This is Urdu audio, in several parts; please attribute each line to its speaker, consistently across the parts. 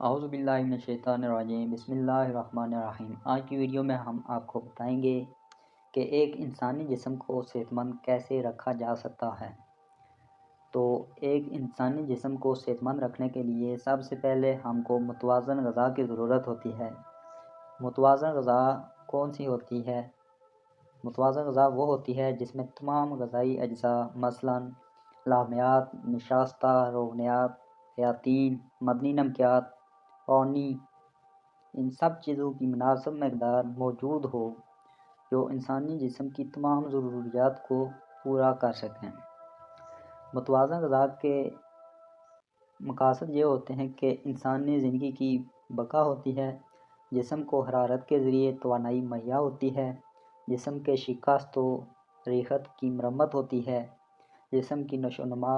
Speaker 1: اعوذ باللہ من الشیطان الرجیم، بسم اللہ الرحمن الرحیم۔ آج کی ویڈیو میں ہم آپ کو بتائیں گے کہ ایک انسانی جسم کو صحت مند کیسے رکھا جا سکتا ہے۔ تو ایک انسانی جسم کو صحت مند رکھنے کے لیے سب سے پہلے ہم کو متوازن غذا کی ضرورت ہوتی ہے۔ متوازن غذا کون سی ہوتی ہے؟ متوازن غذا وہ ہوتی ہے جس میں تمام غذائی اجزاء مثلاً لازمیات، نشاستہ، روغنیات، حیاتین، معدنی نمکیات، پانی، ان سب چیزوں کی مناسب مقدار موجود ہو جو انسانی جسم کی تمام ضروریات کو پورا کر سکیں۔ متوازن غذا کے مقاصد یہ ہوتے ہیں کہ انسانی زندگی کی بقا ہوتی ہے، جسم کو حرارت کے ذریعے توانائی مہیا ہوتی ہے، جسم کے شکست و ریحت کی مرمت ہوتی ہے، جسم کی نشو و نما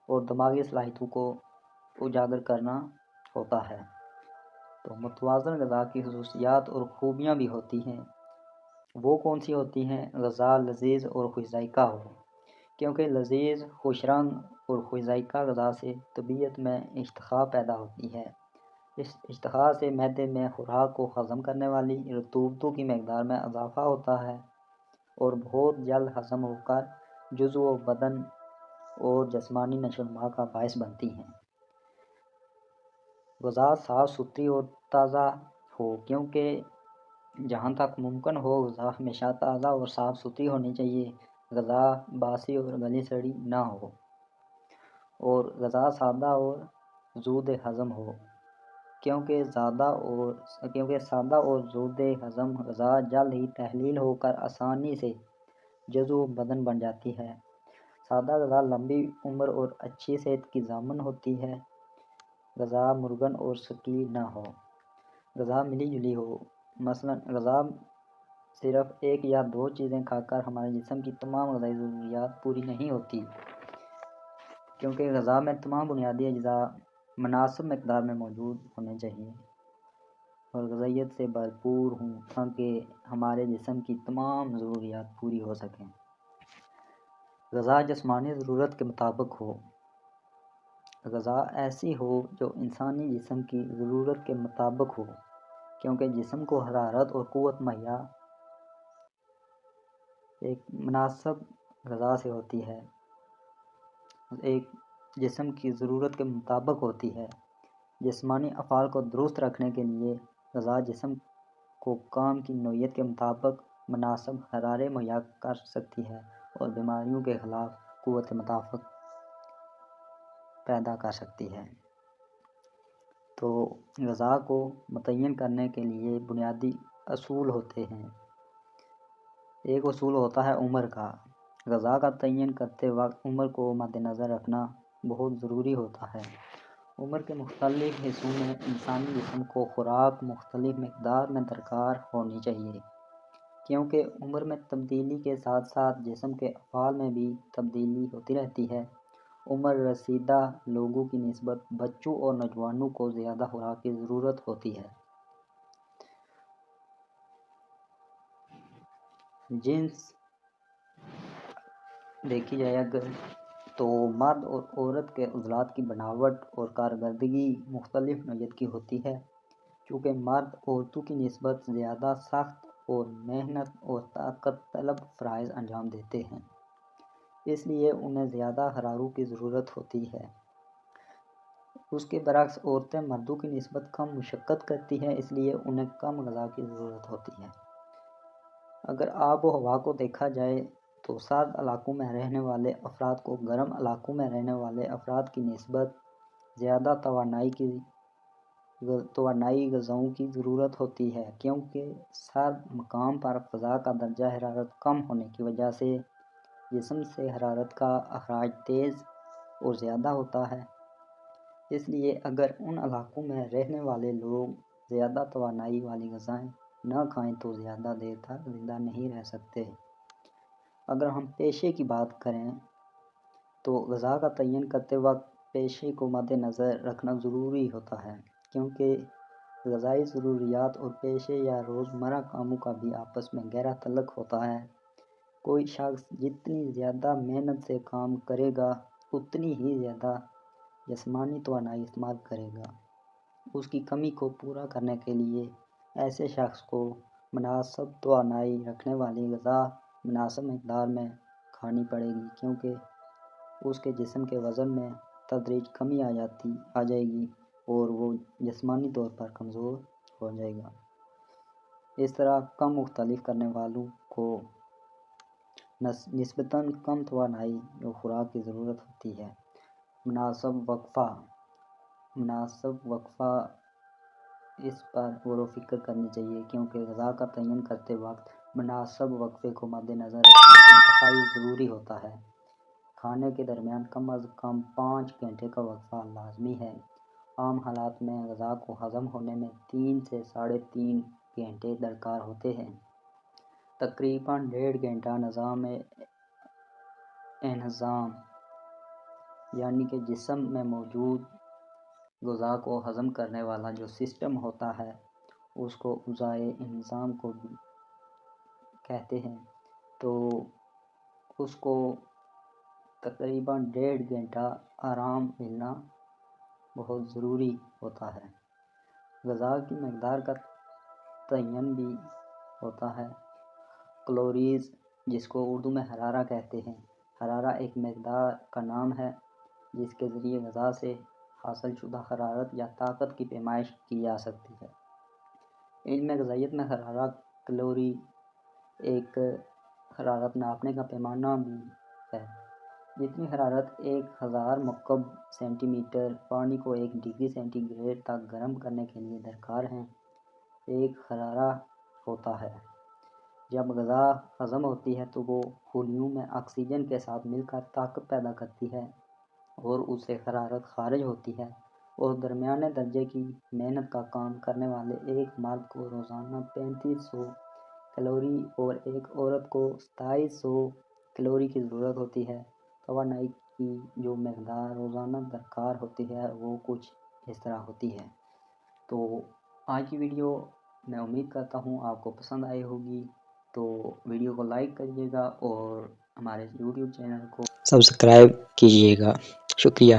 Speaker 1: اور دماغی صلاحیتوں کو اجاگر کرنا ہوتا ہے۔ تو متوازن غذا کی خصوصیات اور خوبیاں بھی ہوتی ہیں۔ وہ کون سی ہوتی ہیں؟ غذا لذیذ اور خوش ذائقہ ہو، کیونکہ لذیذ، خوش رنگ اور خوش ذائقہ غذا سے طبیعت میں اشتہا پیدا ہوتی ہے۔ اس اشتہا سے معدے میں خوراک کو ہضم کرنے والی رطوبتوں کی مقدار میں اضافہ ہوتا ہے اور بہت جلد ہضم ہو کر جزو بدن اور جسمانی نشو و نما کا باعث بنتی ہیں۔ غذا صاف ستھری اور تازہ ہو، کیونکہ جہاں تک ممکن ہو غذا ہمیشہ تازہ اور صاف ستھری ہونی چاہیے۔ غذا باسی اور گلی سڑی نہ ہو، اور غذا سادہ اور زود ہضم ہو، کیونکہ سادہ اور زود ہضم غذا جلد ہی تحلیل ہو کر آسانی سے جزو بدن بن جاتی ہے۔ سادہ غذا لمبی عمر اور اچھی صحت کی ضامن ہوتی ہے۔ غذا مرغن اور ثقیل نہ ہو، غذا ملی جلی ہو۔ مثلاً غذا صرف ایک یا دو چیزیں کھا کر ہمارے جسم کی تمام غذائی ضروریات پوری نہیں ہوتی، کیونکہ غذا میں تمام بنیادی اجزاء مناسب مقدار میں موجود ہونے چاہیے اور غذائیت سے بھرپور ہوں تاکہ ہمارے جسم کی تمام ضروریات پوری ہو سکیں۔ غذا جسمانی ضرورت کے مطابق ہو، غذا ایسی ہو جو انسانی جسم کی ضرورت کے مطابق ہو، کیونکہ جسم کو حرارت اور قوت مہیا ایک مناسب غذا سے ہوتی ہے، ایک جسم کی ضرورت کے مطابق ہوتی ہے۔ جسمانی افعال کو درست رکھنے کے لیے غذا جسم کو کام کی نوعیت کے مطابق مناسب حرارے مہیا کر سکتی ہے اور بیماریوں کے خلاف قوت مدافعت پیدا کر سکتی ہے۔ تو غذا کو متعین کرنے کے لیے بنیادی اصول ہوتے ہیں۔ ایک اصول ہوتا ہے عمر کا۔ غذا کا تعین کرتے وقت عمر کو مد نظر رکھنا بہت ضروری ہوتا ہے۔ عمر کے مختلف حصوں میں انسانی جسم کو خوراک مختلف مقدار میں درکار ہونی چاہیے، کیونکہ عمر میں تبدیلی کے ساتھ ساتھ جسم کے افعال میں بھی تبدیلی ہوتی رہتی ہے۔ عمر رسیدہ لوگوں کی نسبت بچوں اور نوجوانوں کو زیادہ خوراک کی ضرورت ہوتی ہے۔ جنس دیکھی جائے اگر تو مرد اور عورت کے عضلات کی بناوٹ اور کارکردگی مختلف نوعیت کی ہوتی ہے۔ چونکہ مرد عورتوں کی نسبت زیادہ سخت اور محنت اور طاقت طلب فرائض انجام دیتے ہیں، اس لیے انہیں زیادہ حراروں کی ضرورت ہوتی ہے۔ اس کے برعکس عورتیں مردوں کی نسبت کم مشقت کرتی ہیں، اس لیے انہیں کم غذا کی ضرورت ہوتی ہے۔ اگر آب و ہوا کو دیکھا جائے تو سرد علاقوں میں رہنے والے افراد کو گرم علاقوں میں رہنے والے افراد کی نسبت زیادہ توانائی غذاؤں کی ضرورت ہوتی ہے، کیونکہ سرد مقام پر فضا کا درجہ حرارت کم ہونے کی وجہ سے جسم سے حرارت کا اخراج تیز اور زیادہ ہوتا ہے۔ اس لیے اگر ان علاقوں میں رہنے والے لوگ زیادہ توانائی والی غذائیں نہ کھائیں تو زیادہ دیر تک زندہ نہیں رہ سکتے۔ اگر ہم پیشے کی بات کریں تو غذا کا تعین کرتے وقت پیشے کو مد نظر رکھنا ضروری ہوتا ہے، کیونکہ غذائی ضروریات اور پیشے یا روزمرہ کاموں کا بھی آپس میں گہرا تعلق ہوتا ہے۔ کوئی شخص جتنی زیادہ محنت سے کام کرے گا اتنی ہی زیادہ جسمانی توانائی استعمال کرے گا۔ اس کی کمی کو پورا کرنے کے لیے ایسے شخص کو مناسب توانائی رکھنے والی غذا مناسب مقدار میں کھانی پڑے گی، کیونکہ اس کے جسم کے وزن میں تدریج کمی آ جائے گی اور وہ جسمانی طور پر کمزور ہو جائے گا۔ اس طرح کم مختلف کرنے والوں کو نسبتاً کم توانائی اور خوراک کی ضرورت ہوتی ہے۔ مناسب وقفہ اس پر غور و فکر کرنی چاہیے، کیونکہ غذا کا تعین کرتے وقت مناسب وقفے کو مد نظر رکھنا انتہائی ضروری ہوتا ہے۔ کھانے کے درمیان کم از کم 5 گھنٹے کا وقفہ لازمی ہے۔ عام حالات میں غذا کو ہضم ہونے میں 3 سے 3.5 گھنٹے درکار ہوتے ہیں۔ تقریباً 1.5 گھنٹہ نظام انہضام یعنی کہ جسم میں موجود غذا کو ہضم کرنے والا جو سسٹم ہوتا ہے اس کو غذائے انہضام کو بھی کہتے ہیں، تو اس کو تقریباً 1.5 گھنٹہ آرام ملنا بہت ضروری ہوتا ہے۔ غذا کی مقدار کا تعین بھی ہوتا ہے۔ کیلوریز، جس کو اردو میں حرارہ کہتے ہیں، حرارہ ایک مقدار کا نام ہے جس کے ذریعے غذا سے حاصل شدہ حرارت یا طاقت کی پیمائش کی جا سکتی ہے۔ علم غذائیت میں حرارہ کیلوری ایک حرارت ناپنے کا پیمانہ بھی ہے۔ جتنی حرارت 1000 مکعب سینٹی میٹر پانی کو 1 ڈگری سینٹی گریڈ تک گرم کرنے کے لیے درکار ہے، ایک حرارہ ہوتا ہے۔ جب غذا ہضم ہوتی ہے تو وہ خلیوں میں آکسیجن کے ساتھ مل کر طاقت پیدا کرتی ہے اور اس سے حرارت خارج ہوتی ہے، اور درمیانے درجے کی محنت کا کام کرنے والے ایک مرد کو روزانہ 3500 کیلوری اور ایک عورت کو 2700 کیلوری کی ضرورت ہوتی ہے۔ توانائی کی جو مقدار روزانہ درکار ہوتی ہے وہ کچھ اس طرح ہوتی ہے۔ تو آج کی ویڈیو میں امید کرتا ہوں آپ کو پسند آئی ہوگی، تو ویڈیو کو لائک کریے گا اور ہمارے یوٹیوب چینل کو سبسکرائب کیجیے گا۔ شکریہ۔